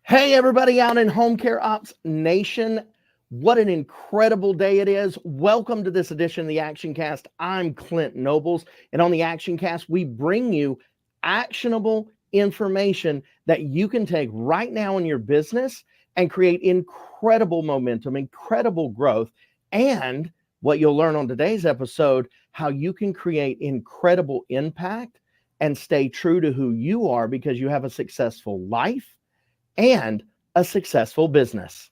Hey, everybody out in Home Care Ops Nation. What an incredible day it is. Welcome to this edition of the ActionCast. I'm Clint Nobles, and on the ActionCast, we bring you actionable information that you can take right now in your business and create incredible momentum, incredible growth, and what you'll learn on today's episode, how you can create incredible impact and stay true to who you are because you have a successful life and a successful business.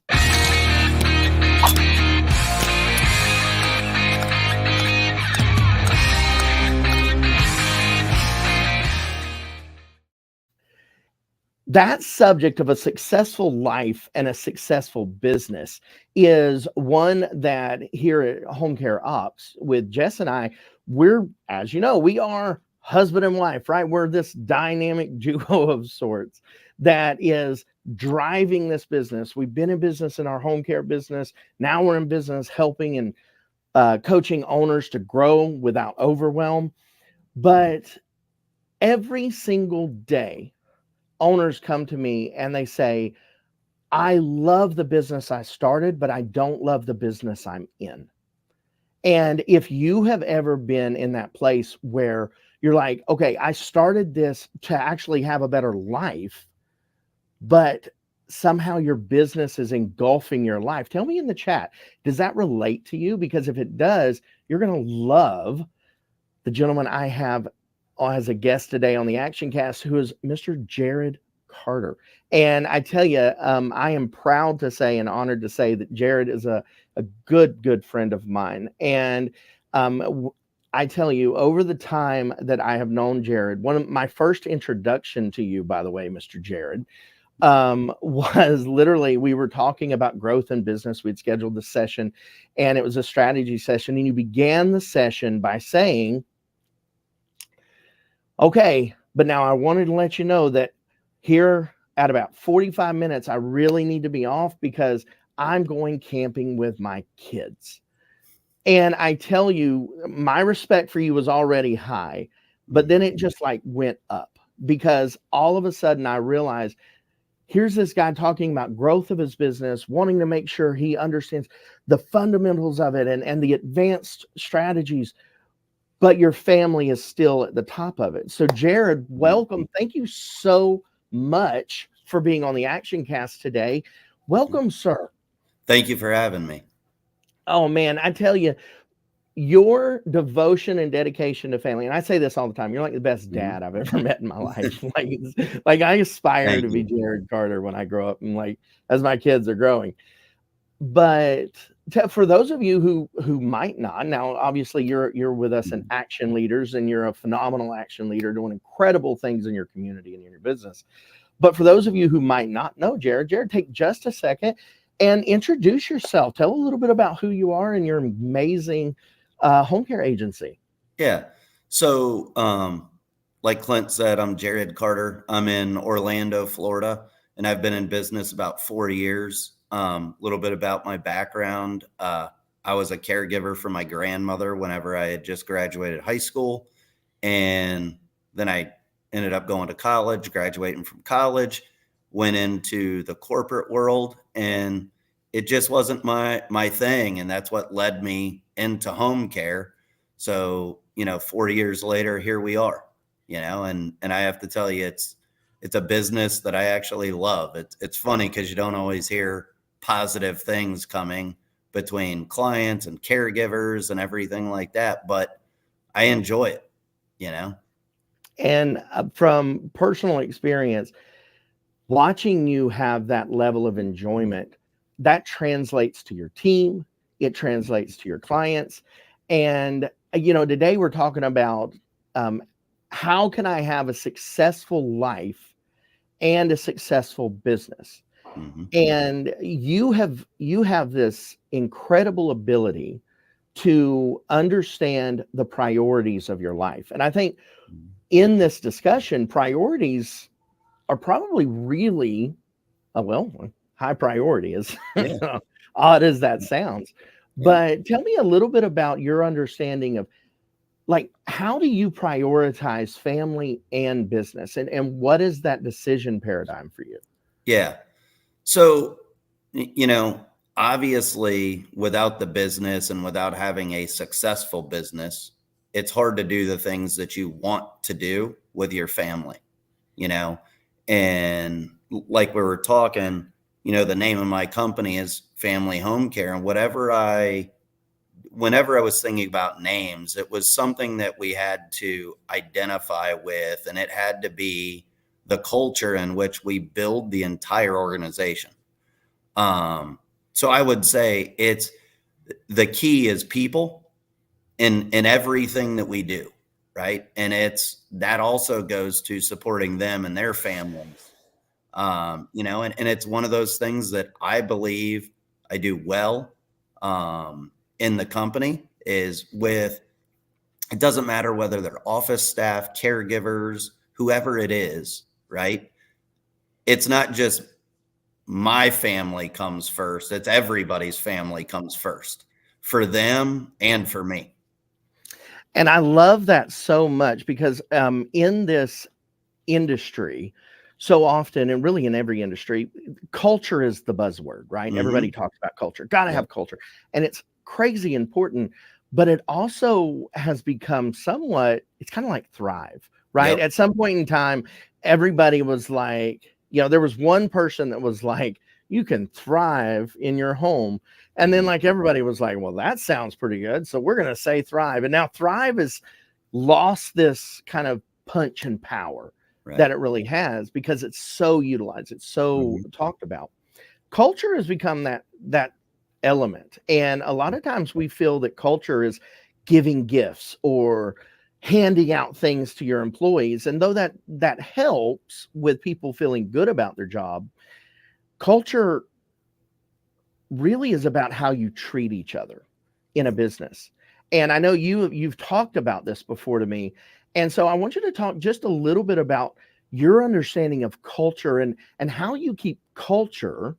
That subject of a successful life and a successful business is one that here at Home Care Ops with Jess and I, we're, as you know, we are husband and wife, right? We're this dynamic duo of sorts that is driving this business. We've been in business in our home care business. Now we're in business helping and coaching owners to grow without overwhelm. But every single day, owners come to me and they say, I love the business I started, but I don't love the business I'm in. And if you have ever been in that place where you're like, okay, I started this to actually have a better life, but somehow your business is engulfing your life. Tell me in the chat, does that relate to you? Because if it does, you're going to love the gentleman I have as a guest today on the ActionCast, who is Mr. Jarod Carter. And I tell you, I am proud to say and honored to say that Jarod is a good friend of mine. And I tell you, over the time that I have known Jarod, one of my first introduction to you, by the way, Mr. Jarod, was literally, we were talking about growth in business. We'd scheduled the session and it was a strategy session. And you began the session by saying, okay, but now I wanted to let you know that here at about 45 minutes, I really need to be off because I'm going camping with my kids. And I tell you, my respect for you was already high, but then it just like went up because all of a sudden I realized here's this guy talking about growth of his business, wanting to make sure he understands the fundamentals of it and the advanced strategies, but your family is still at the top of it. So Jarod, welcome. Thank you so much for being on the ActionCast today. Welcome, sir. Thank you for having me. Oh man, I tell you, your devotion and dedication to family, and I say this all the time, you're like the best dad I've ever met in my life. like I aspire to be Jarod Carter when I grow up and like as my kids are growing. But for those of you who might not, now obviously you're with us in Action Leaders and you're a phenomenal action leader doing incredible things in your community and in your business. But for those of you who might not know Jarod, take just a second and introduce yourself. Tell a little bit about who you are and your amazing home care agency. Yeah. So, like Clint said, I'm Jarod Carter. I'm in Orlando, Florida, and I've been in business about 4 years. A little bit about my background. I was a caregiver for my grandmother whenever I had just graduated high school. And then I ended up going to college, graduating from college, went into the corporate world, and it just wasn't my thing. And that's what led me into home care. So, 4 years later, here we are, and I have to tell you, it's a business that I actually love. It's funny because you don't always hear positive things coming between clients and caregivers and everything like that, but I enjoy it, And from personal experience, watching you have that level of enjoyment, that translates to your team, it translates to your clients. And, today we're talking about how can I have a successful life and a successful business? Mm-hmm. And you have this incredible ability to understand the priorities of your life. And I think in this discussion, priorities are probably really, high priority is odd as that sounds. But tell me a little bit about your understanding of like, how do you prioritize family and business? And what is that decision paradigm for you? Yeah. So, you know, obviously, without the business and without having a successful business, it's hard to do the things that you want to do with your family, you know. And like we were talking, you know, the name of my company is Family Home Care. And whenever I was thinking about names, it was something that we had to identify with, and it had to be the culture in which we build the entire organization. So I would say it's the key is people in everything that we do, right? And it's that also goes to supporting them and their families. You know, and it's one of those things that I believe I do well in the company is with it doesn't matter whether they're office staff, caregivers, whoever it is, right? It's not just my family comes first. It's everybody's family comes first for them and for me. And I love that so much because in this industry, so often, and really in every industry, culture is the buzzword, right? Everybody Mm-hmm. talks about culture, got to Yep. have culture. And it's crazy important, but it also has become somewhat, it's kind of like Thrive, right? Yep. At some point in time, everybody was like, you know, there was one person that was like, you can thrive in your home. And then, like, everybody was like, well, that sounds pretty good. So we're going to say Thrive. And now Thrive has lost this kind of punch and power Right. that it really has because it's so utilized, it's so talked about. Culture has become that element, and a lot of times we feel that culture is giving gifts or handing out things to your employees, and though that helps with people feeling good about their job, culture really is about how you treat each other in a business. And I know you've talked about this before to me. And so I want you to talk just a little bit about your understanding of culture and how you keep culture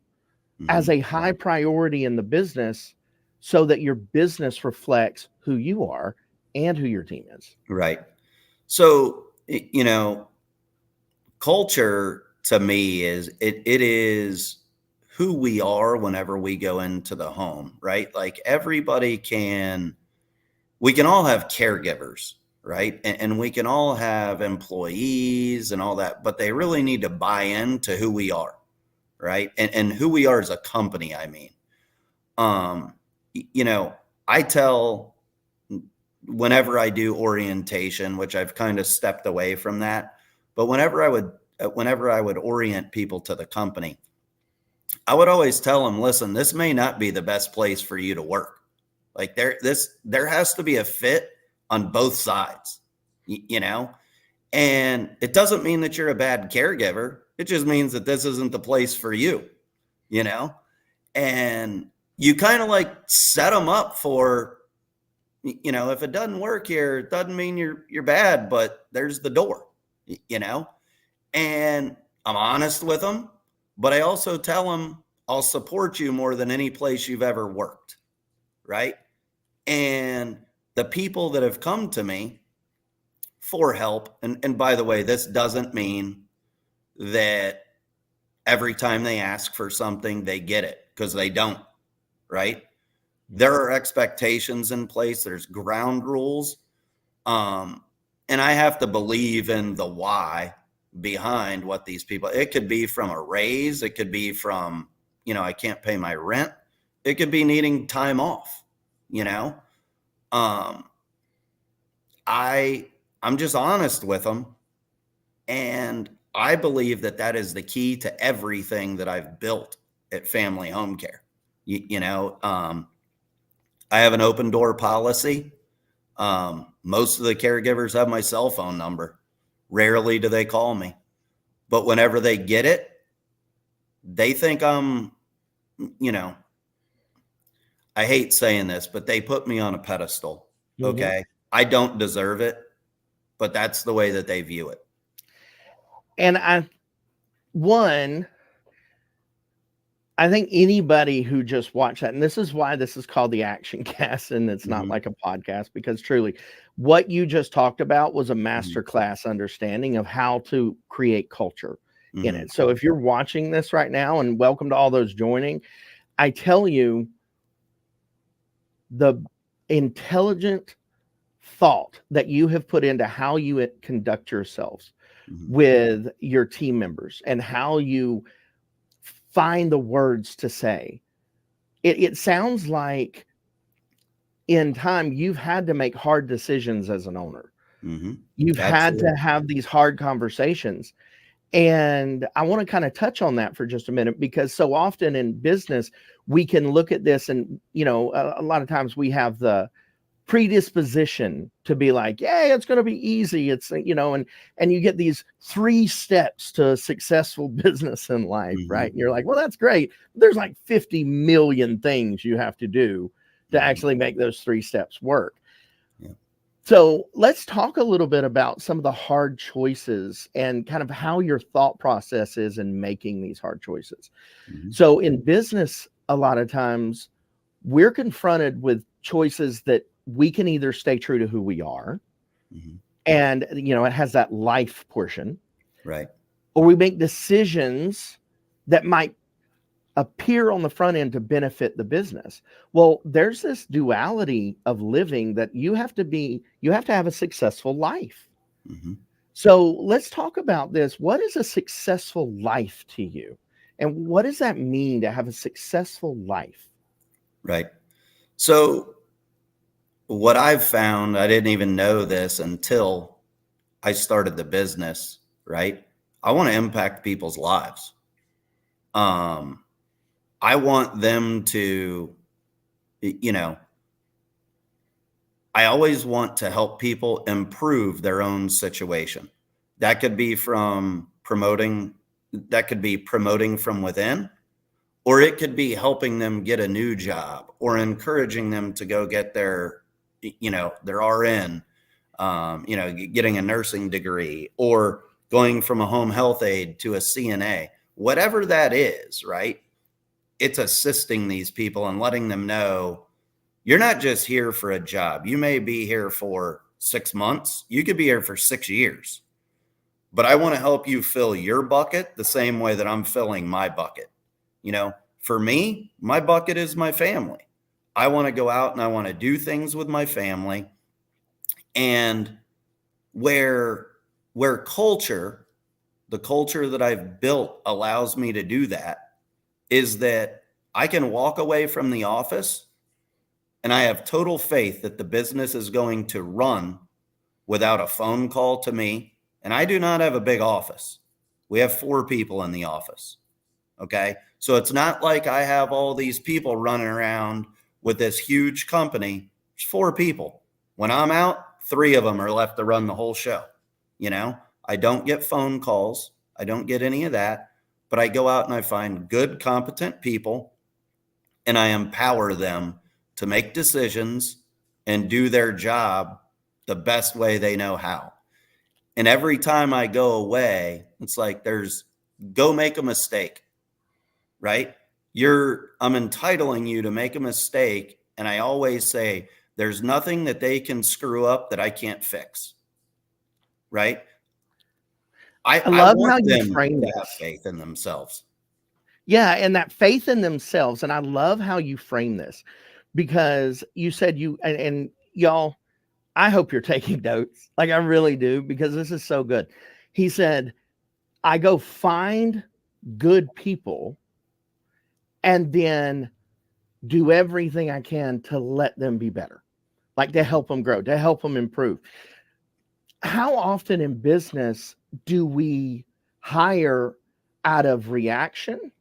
as a high priority in the business so that your business reflects who you are and who your team is. Right. So, you know, culture to me is it is who we are whenever we go into the home, right? Like we can all have caregivers, right? And we can all have employees and all that, but they really need to buy into who we are, right? And who we are as a company, I mean. You know, I tell whenever I do orientation, which I've kind of stepped away from that, but whenever I would orient people to the company, I would always tell them, listen, this may not be the best place for you to work. Like there has to be a fit on both sides, you know? And it doesn't mean that you're a bad caregiver. It just means that this isn't the place for you, you know? And you kind of like set them up for, you know, if it doesn't work here, it doesn't mean you're bad, but there's the door, you know? And I'm honest with them, but I also tell them I'll support you more than any place you've ever worked, right? And the people that have come to me for help, and by the way, this doesn't mean that every time they ask for something, they get it, because they don't, right? There are expectations in place. There's ground rules. And I have to believe in the why behind what these people, it could be from a raise. It could be from, you know, I can't pay my rent. It could be needing time off, you know? I'm just honest with them. And I believe that that is the key to everything that I've built at Family Home Care. You know, I have an open door policy. Most of the caregivers have my cell phone number. Rarely do they call me, but whenever they get it, they think I'm, you know, I hate saying this, but they put me on a pedestal. Okay. I don't deserve it, but that's the way that they view it. And I think anybody who just watched that, and this is why this is called the ActionCast, and it's not like a podcast, because truly what you just talked about was a masterclass understanding of how to create culture in Mhm. it. So if you're watching this right now, and welcome to all those joining, I tell you, the intelligent thought that you have put into how you conduct yourselves Mhm. with your team members and how you find the words to say, it sounds like in time you've had to make hard decisions as an owner. Mhm. You've had to Absolutely. have these hard conversations. And I want to kind of touch on that for just a minute, because so often in business, we can look at this and, a lot of times we have the predisposition to be like, yeah, it's going to be easy. It's, and you get these 3 steps to a successful business in life, right? Mhm. And you're like, well, that's great. There's like 50 million things you have to do to Mhm. actually make those 3 steps work. Yeah. So let's talk a little bit about some of the hard choices and kind of how your thought process is in making these hard choices. Mhm. So in business, a lot of times we're confronted with choices that we can either stay true to who we are, Mhm. and it has that life portion, Right. or we make decisions that might appear on the front end to benefit the business. Well, there's this duality of living that you have to have a successful life. Mhm. So let's talk about this. What is a successful life to you? And what does that mean to have a successful life? Right. So what I've found, I didn't even know this until I started the business, right? I want to impact people's lives. Um, I want them to, you know, I always want to help people improve their own situation. That could be from promoting, that could be promoting from within, or it could be helping them get a new job or encouraging them to go get their RN, getting a nursing degree, or going from a home health aide to a CNA, whatever that is, right? It's assisting these people and letting them know you're not just here for a job. You may be here for 6 months. You could be here for 6 years, but I want to help you fill your bucket the same way that I'm filling my bucket. For me, my bucket is my family. I want to go out and I want to do things with my family. And where where the culture that I've built allows me to do that is that I can walk away from the office and I have total faith that the business is going to run without a phone call to me. And I do not have a big office. We have 4 people in the office. Okay. So it's not like I have all these people running around with this huge company. It's 4 people. When I'm out, 3 of them are left to run the whole show. I don't get phone calls. I don't get any of that, but I go out and I find good, competent people and I empower them to make decisions and do their job the best way they know how. And every time I go away, it's like go make a mistake, right? I'm entitling you to make a mistake. And I always say, there's nothing that they can screw up that I can't fix, right? I I love how want you them frame to have this. faith in themselves. Yeah, and that faith in themselves. And I love how you frame this, because you said and y'all, I hope you're taking notes. Like, I really do, because this is so good. He said, I go find good people and then do everything I can to let them be better, like to help them grow, to help them improve. How often in business do we hire out of reaction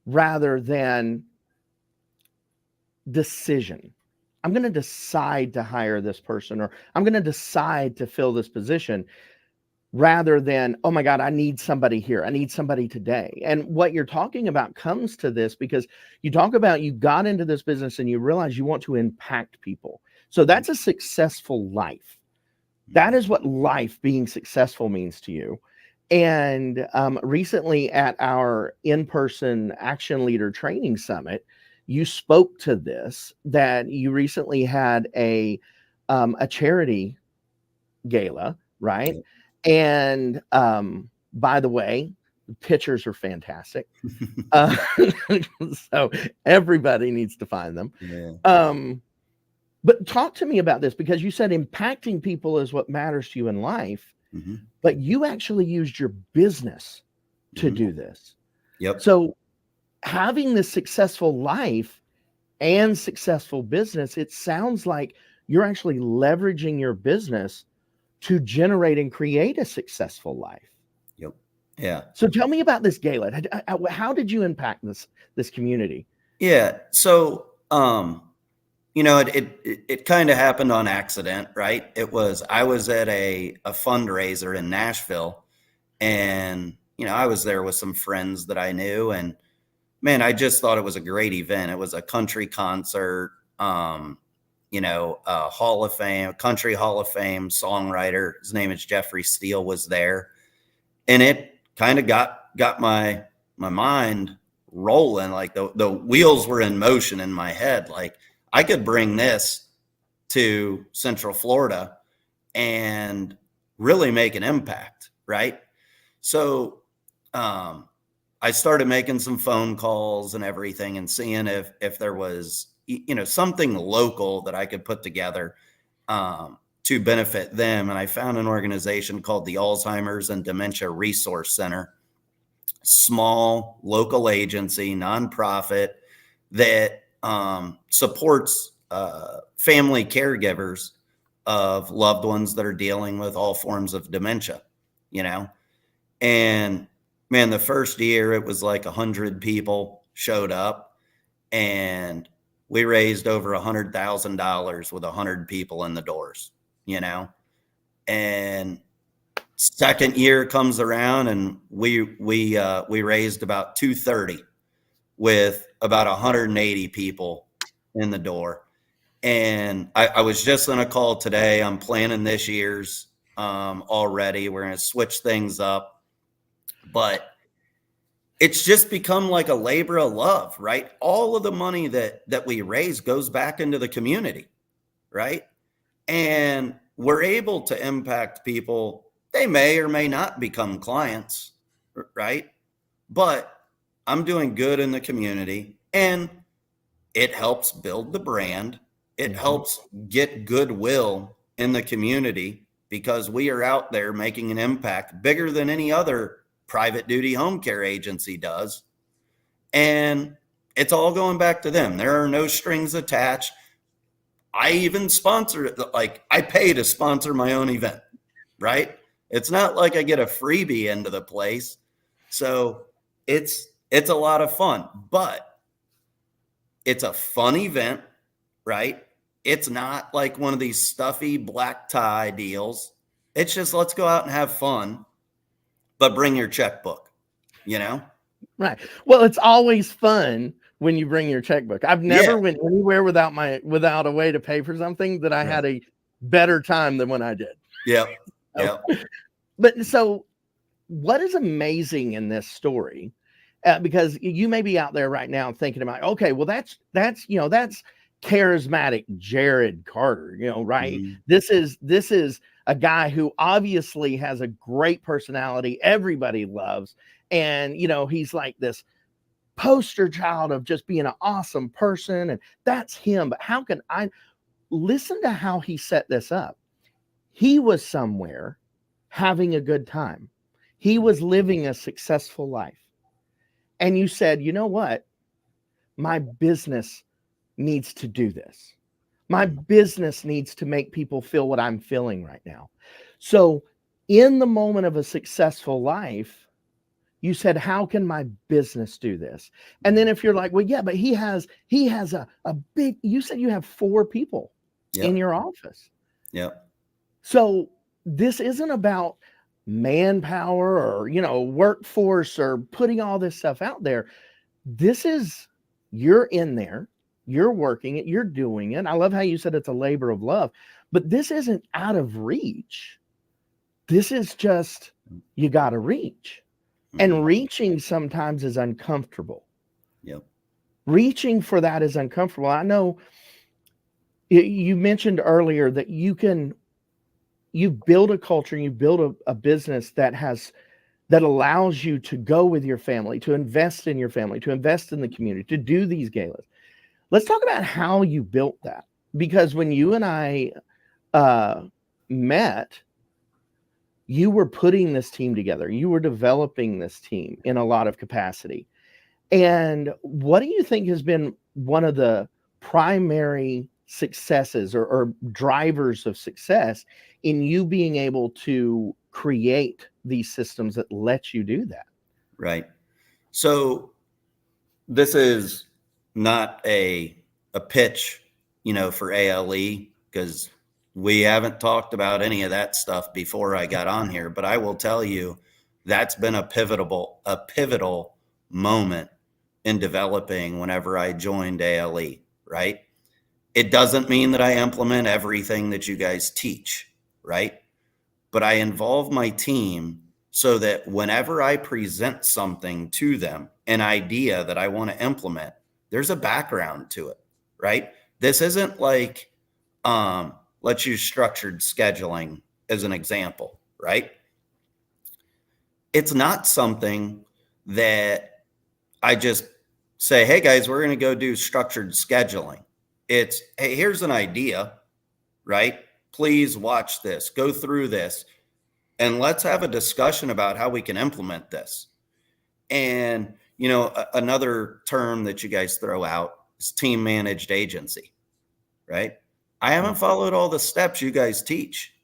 rather than decision? I'm going to decide to hire this person, or I'm going to decide to fill this position, rather than, oh my God, I need somebody here. I need somebody today. And what you're talking about comes to this because you talk about you got into this business and you realize you want to impact people. So Mhm. that's a successful life. That Mhm. is what life being successful means to you. And recently at our in-person Action Leader Training Summit, you spoke to this, that you recently had a charity gala, right? Yeah. And By the way, the pictures are fantastic. Uh, so everybody needs to find them. Yeah. But talk to me about this, because you said impacting people is what matters to you in life, Mm-hmm. but you actually used your business to Mm-hmm. do this. Yep. So having this successful life and successful business, it sounds like you're actually leveraging your business to generate and create a successful life. Yep. Yeah. So tell me about this gala. How did you impact this community? Yeah. So, it kind of happened on accident, right? I was at a fundraiser in Nashville, and, I was there with some friends that I knew, and man, I just thought it was a great event. It was a country concert, a country Hall of Fame songwriter. His name is Jeffrey Steele, was there. And it kind of got my mind rolling. Like the wheels were in motion in my head. Like I could bring this to Central Florida and really make an impact, right? So I started making some phone calls and everything, and seeing if there was something local that I could put together to benefit them. And I found an organization called the Alzheimer's and Dementia Resource Center, small local agency, nonprofit that supports family caregivers of loved ones that are dealing with all forms of dementia, and man, the first year it was like 100 people showed up, and we raised over $100,000 with 100 people in the doors, and second year comes around, and we raised about 230 with about 180 people in the door. And I was just on a call today. I'm planning this year's already. We're going to switch things up, but it's just become like a labor of love, right? All of the money that we raise goes back into the community, right? And we're able to impact people. They may or may not become clients, right? But I'm doing good in the community, and it helps build the brand. It helps get goodwill in the community, because we are out there making an impact bigger than any other private duty home care agency does. And it's all going back to them. There are no strings attached. I even sponsor it. Like I pay to sponsor my own event, right? It's not like I get a freebie into the place. So it's a lot of fun, but it's a fun event, right? It's not like one of these stuffy black tie deals. It's just, let's go out and have fun, but bring your checkbook, Right. Well, it's always fun when you bring your checkbook. I've never went anywhere without a way to pay for something that I had a better time than when I did. Yep. Yep. But so what is amazing in this story, because you may be out there right now thinking about, okay, well, that's charismatic Jarod Carter, right? Mm-hmm. This is a guy who obviously has a great personality. Everybody loves. And, he's like this poster child of just being an awesome person. And that's him. But how can I listen to how he set this up? He was somewhere having a good time. He was living a successful life. And you said, you know what? My business needs to do this. My business needs to make people feel what I'm feeling right now. So in the moment of a successful life, you said, how can my business do this? And then if you're like, well, yeah, but he has a big, you said you have 4 people in your office. Yep. So this isn't about manpower or, workforce or putting all this stuff out there. This is, you're in there, you're working it, you're doing it. I love how you said it's a labor of love, but this isn't out of reach. This is just, you got to reach. And reaching sometimes is uncomfortable. Yep. Reaching for that is uncomfortable. I know you mentioned earlier that you build a culture, you build a business that has that allows you to go with your family, to invest in your family, to invest in the community, to do these galas. Let's talk about how you built that. Because when you and I met, you were putting this team together. You were developing this team in a lot of capacity. And what do you think has been one of the primary successes or drivers of success in you being able to create these systems that let you do that? Right. So this is not a pitch, for ALE, because we haven't talked about any of that stuff before I got on here, but I will tell you that's been a pivotal moment in developing whenever I joined ALE, right? It doesn't mean that I implement everything that you guys teach, right? But I involve my team so that whenever I present something to them, an idea that I want to implement, there's a background to it, right? This isn't like, let's use structured scheduling as an example, right? It's not something that I just say, hey guys, we're going to go do structured scheduling. It's, hey, here's an idea, right? Please watch this, go through this, and let's have a discussion about how we can implement this. And, another term that you guys throw out is team managed agency, right? I haven't followed all the steps you guys teach,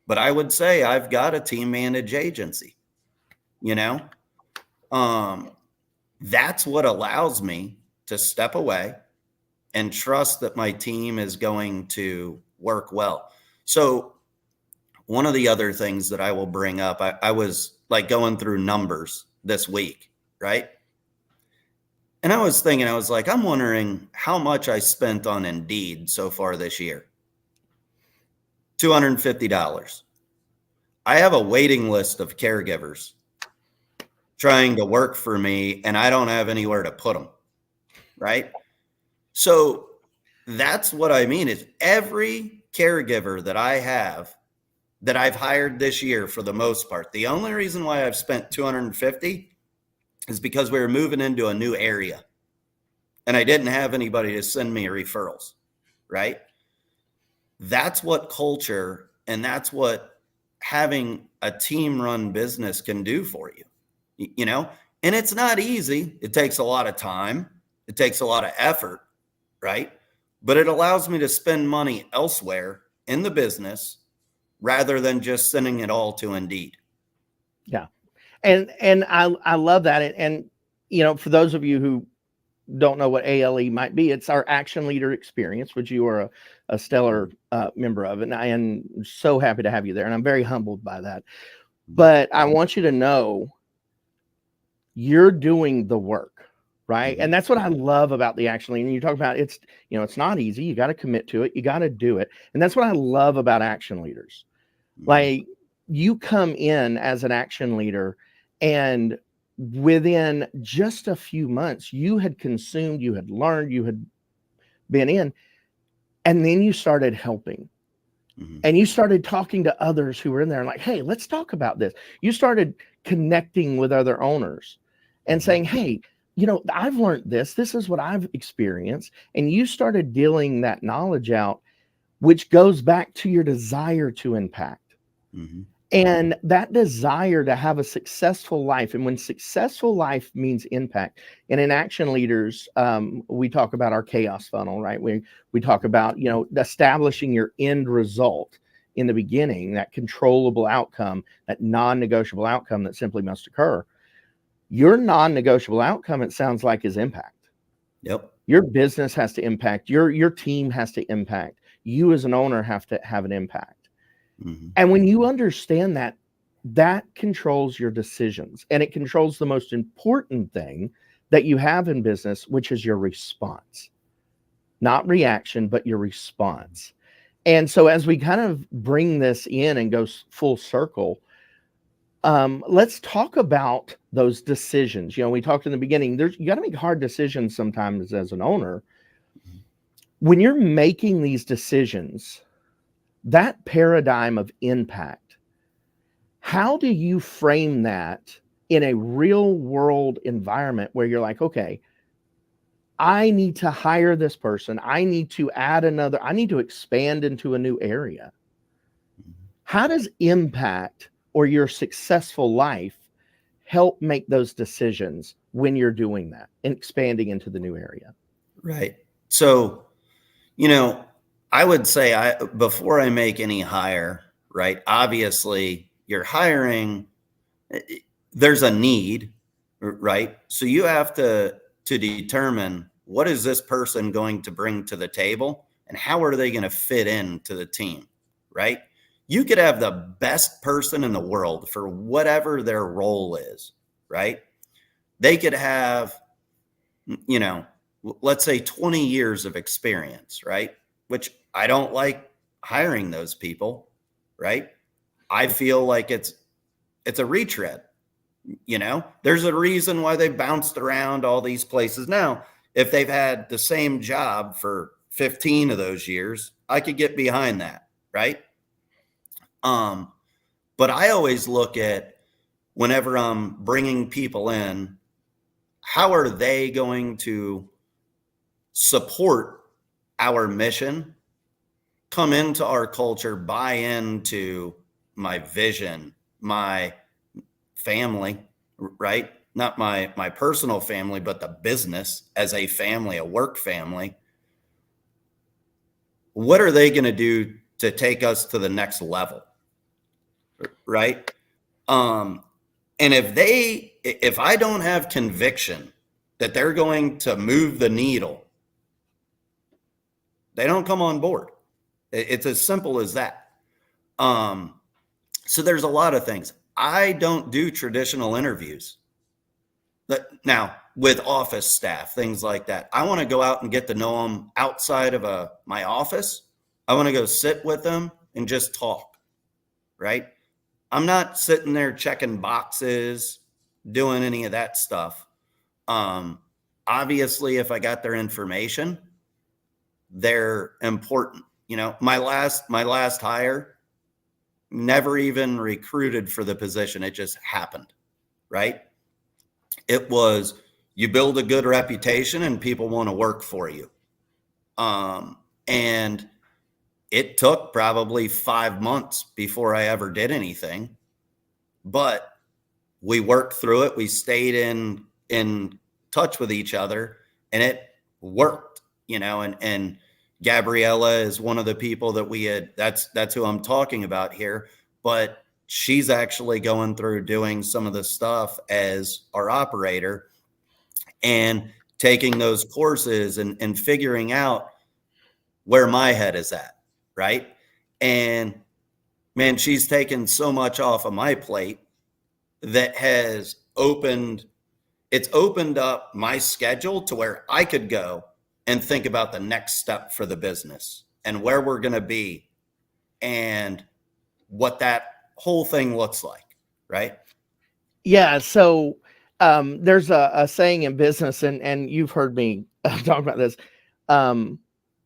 but I would say I've got a team managed agency, that's what allows me to step away and trust that my team is going to work well. So one of the other things that I will bring up, I was like going through numbers this week, right? And I was thinking, I'm wondering how much I spent on Indeed so far this year. $250. I have a waiting list of caregivers trying to work for me, and I don't have anywhere to put them, right? So that's what I mean is every caregiver that I have that I've hired this year, for the most part, the only reason why I've spent $250 is because we were moving into a new area and I didn't have anybody to send me referrals, right? That's what culture and that's what having a team run business can do for you, and it's not easy. It takes a lot of time. It takes a lot of effort, right? But it allows me to spend money elsewhere in the business rather than just sending it all to Indeed. Yeah. And I love that. And, for those of you who don't know what ALE might be, it's our Action Leader Experience, which you are a stellar member of. And I am so happy to have you there. And I'm very humbled by that. But I want you to know you're doing the work, right? And that's what I love about the Action Leader. And you talk about it's not easy. You got to commit to it. You got to do it. And that's what I love about Action Leaders. Like, you come in as an action leader and within just a few months, you had consumed, you had learned, you had been in, and then you started helping. And you started talking to others who were in there and like, hey, let's talk about this. You started connecting with other owners and saying, hey, I've learned this. This is what I've experienced. And you started dealing that knowledge out, which goes back to your desire to impact. And that desire to have a successful life. And when successful life means impact, and in Action Leaders, we talk about our chaos funnel, right? We talk about, establishing your end result in the beginning, that controllable outcome, that non-negotiable outcome that simply must occur. Your non-negotiable outcome, it sounds like, is impact. Yep. Your business has to impact. Your team has to impact. You as an owner have to have an impact. And when you understand that, that controls your decisions, and it controls the most important thing that you have in business, which is your response. Not reaction, but your response. And so as we kind of bring this in and go full circle, let's talk about those decisions. We talked in the beginning, you got to make hard decisions sometimes as an owner. When you're making these decisions, that paradigm of impact, How do you frame that in a real world environment where you're like, okay, I need to hire this person. I need to add another, I need to expand into a new area. How does impact or your successful life help make those decisions when you're doing that and expanding into the new area? Right. So, I would say before I make any hire, right? Obviously, you're hiring, there's a need, right? So you have to determine what is this person going to bring to the table and how are they going to fit into the team, right? You could have the best person in the world for whatever their role is, right? They could have, you know, let's say 20 years of experience, right? Which I don't like hiring those people, right? I feel like it's a retread. There's a reason why they bounced around all these places. Now, if they've had the same job for 15 of those years, I could get behind that, right? But I always look at, whenever I'm bringing people in, how are they going to support our mission, come into our culture, buy into my vision, my family, right? Not my personal family, but the business as a family, a work family. What are they going to do to take us to the next level? Right? And if I don't have conviction that they're going to move the needle, they don't come on board. It's as simple as that. So there's a lot of things. I don't do traditional interviews. Now, with office staff, things like that, I want to go out and get to know them outside of my office. I want to go sit with them and just talk, right? I'm not sitting there checking boxes, doing any of that stuff. Obviously, if I got their information, they're important. My last hire never even recruited for the position. It just happened, right? It was, you build a good reputation and people want to work for you. And it took probably 5 months before I ever did anything, but we worked through it. We stayed in touch with each other and it worked, and Gabriella is one of the people that that's who I'm talking about here, but she's actually going through doing some of the stuff as our operator and taking those courses and figuring out where my head is at. Right. And man, she's taken so much off of my plate that it's opened up my schedule to where I could go and think about the next step for the business and where we're going to be and what that whole thing looks like. Right. Yeah. So there's a saying in business, and you've heard me talk about this.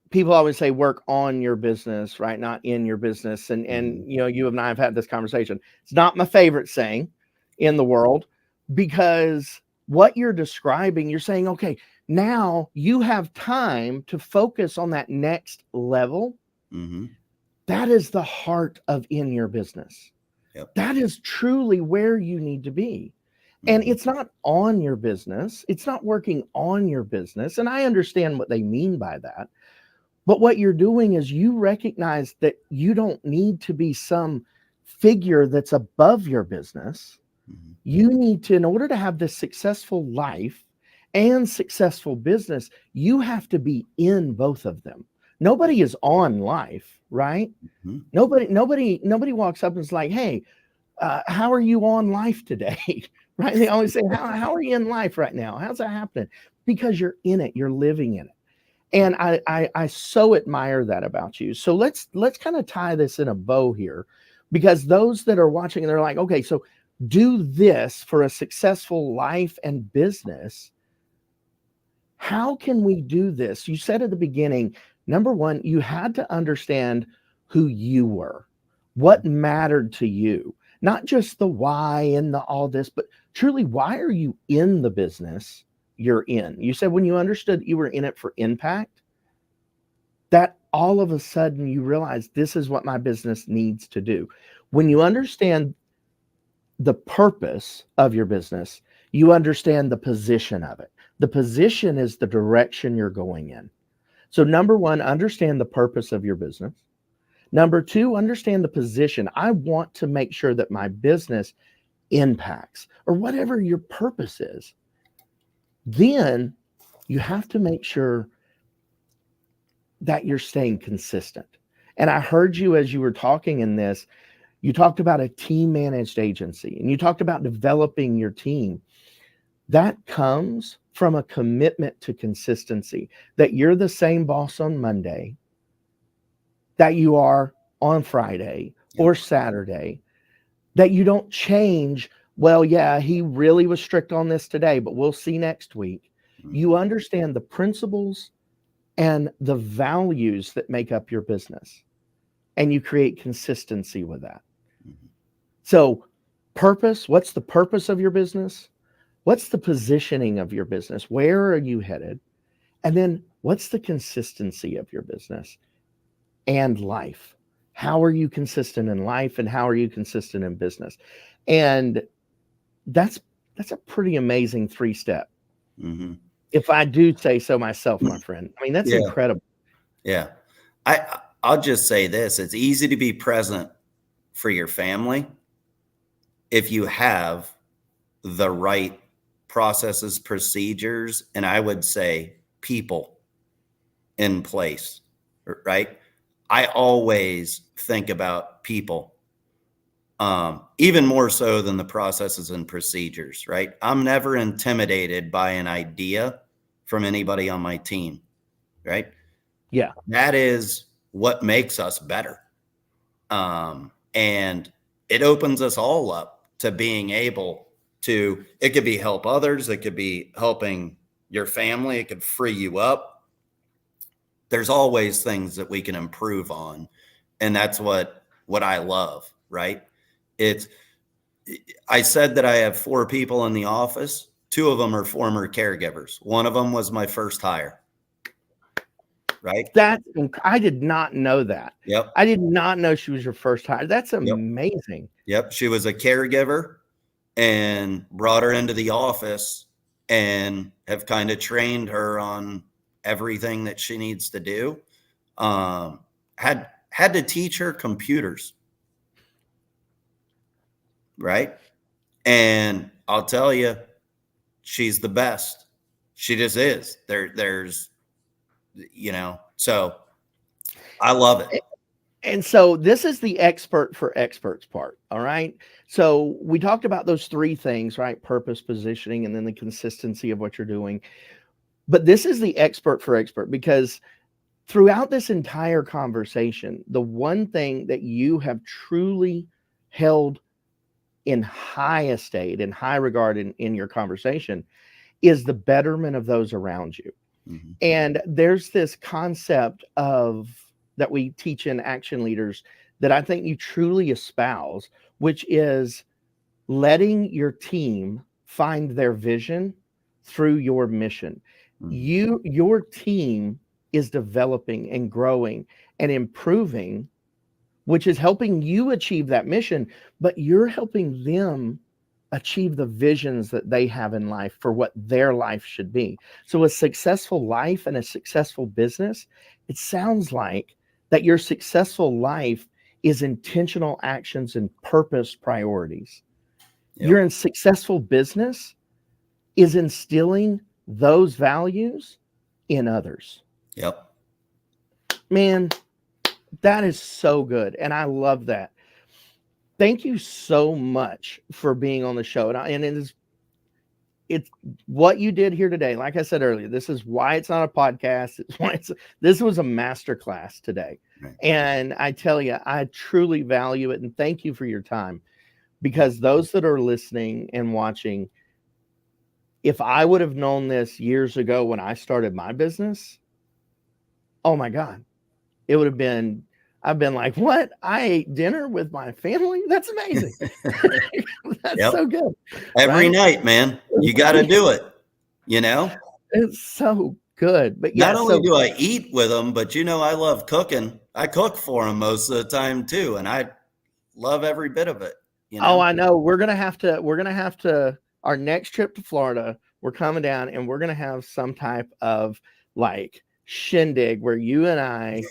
People always say work on your business, right? Not in your business. And you and I have had this conversation. It's not my favorite saying in the world, because what you're describing, you're saying, okay, now you have time to focus on that next level. Mm-hmm. That is the heart of in your business. Yep. That is truly where you need to be. And it's not on your business. It's not working on your business. And I understand what they mean by that. But what you're doing is you recognize that you don't need to be some figure that's above your business. You need to, in order to have this successful life and successful business, you have to be in both of them. Nobody is on life, right? Nobody walks up and is like, hey, how are you on life today? Right? They always say, how are you in life right now? How's that happening? Because you're in it, you're living in it. And I so admire that about you. So let's kind of tie this in a bow here, because those that are watching and they're like, okay, so do this for a successful life and business. How can we do this? You said at the beginning, number one, you had to understand who you were, what mattered to you. not just the why and the all this, but truly, why are you in the business you're in? You said when you understood you were in it for impact, that all of a sudden you realize this is what my business needs to do. When you understand the purpose of your business, you understand the position of it. The position is the direction you're going in. So, number one, understand the purpose of your business. Number two, understand the position. I want to make sure that my business impacts, or whatever your purpose is. Then you have to make sure that you're staying consistent. And I heard you as you were talking in this, you talked about a team managed agency and you talked about developing your team. That comes from a commitment to consistency, that you're the same boss on Monday that you are on Friday or Saturday, that you don't change. Well, yeah, he really was strict on this today, but we'll see next week. You understand the principles and the values that make up your business, and you create consistency with that. So, purpose, what's the purpose of your business? What's the positioning of your business? Where are you headed? And then what's the consistency of your business and life? How are you consistent in life and how are you consistent in business? And that's a pretty amazing 3-step. Mm-hmm. If I do say so myself, my friend. I mean, that's incredible. Yeah. I'll just say this. It's easy to be present for your family if you have the right processes, procedures, and I would say people in place, right? I always think about people, even more so than the processes and procedures, right? I'm never intimidated by an idea from anybody on my team, right? Yeah. That is what makes us better. And it opens us all up to being able to, it could be help others. It could be helping your family. It could free you up. There's always things that we can improve on. And that's what I love, right? I said that I have 4 people in the office. 2 of them are former caregivers. One of them was my first hire. Right. I did not know that. Yep. I did not know she was your first hire. That's amazing. Yep. She was a caregiver and brought her into the office and have kind of trained her on everything that she needs to do. Had to teach her computers. Right. And I'll tell you, she's the best. She just is. There's, so I love it. And so this is the expert for experts part. All right. So we talked about those 3 things, right? Purpose, positioning, and then the consistency of what you're doing. But this is the expert for expert, because throughout this entire conversation, the one thing that you have truly held in high estate, in high regard in your conversation, is the betterment of those around you. Mm-hmm. And there's this concept of that we teach in Action Leaders that I think you truly espouse, which is letting your team find their vision through your mission. Mm-hmm. Your team is developing and growing and improving, which is helping you achieve that mission, but you're helping them achieve the visions that they have in life for what their life should be. So a successful life and a successful business, it sounds like that your successful life is intentional actions and purpose priorities. Yep. Your successful business is instilling those values in others. Yep. Man, that is so good. And I love that. Thank you so much for being on the show. And it's what you did here today. Like I said earlier, this is why it's not a podcast. It's why this was a masterclass today. Right. And I tell you, I truly value it. And thank you for your time, because those that are listening and watching, if I would have known this years ago when I started my business, oh my God, it would have been, I've been like, what? I ate dinner with my family? That's amazing. That's Yep. so good. Every Right? night, man. You got to do it, you know? It's so good. But Not yeah, only so do I eat with them, but I love cooking. I cook for them most of the time too, and I love every bit of it, you oh, know? I know. We're gonna have to our next trip to Florida, we're coming down and we're gonna have some type of like shindig where you and I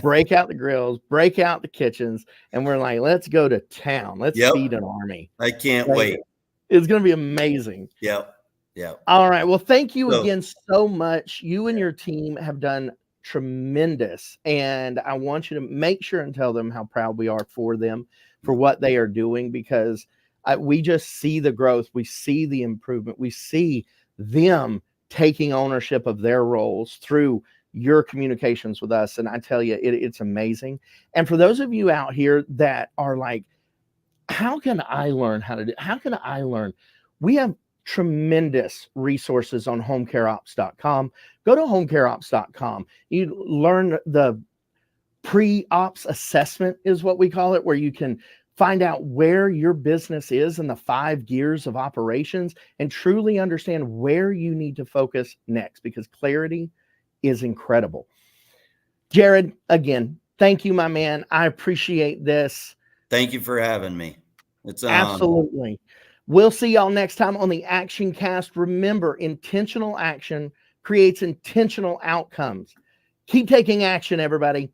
break out the grills, break out the kitchens, and we're like, let's go to town. Let's Yep. feed an army. I can't Like, wait. it's gonna be amazing. Yep. Yep. All right. Well, thank you So, again so much. You and your team have done tremendous. And I want you to make sure and tell them how proud we are for them, for what they are doing, because we just see the growth. We see the improvement. We see them taking ownership of their roles through your communications with us. And I tell you, it's amazing. And for those of you out here that are like, how can I learn how to do? How can I learn? We have tremendous resources on homecareops.com. Go to homecareops.com. You learn the pre-ops assessment is what we call it, where you can find out where your business is in the 5 gears of operations and truly understand where you need to focus next, because clarity is incredible. Jarod, again, thank you, my man. I appreciate this. thank you for having me. It's Absolutely. We'll see y'all next time on the ActionCast. Remember, intentional action creates intentional outcomes. Keep taking action, everybody.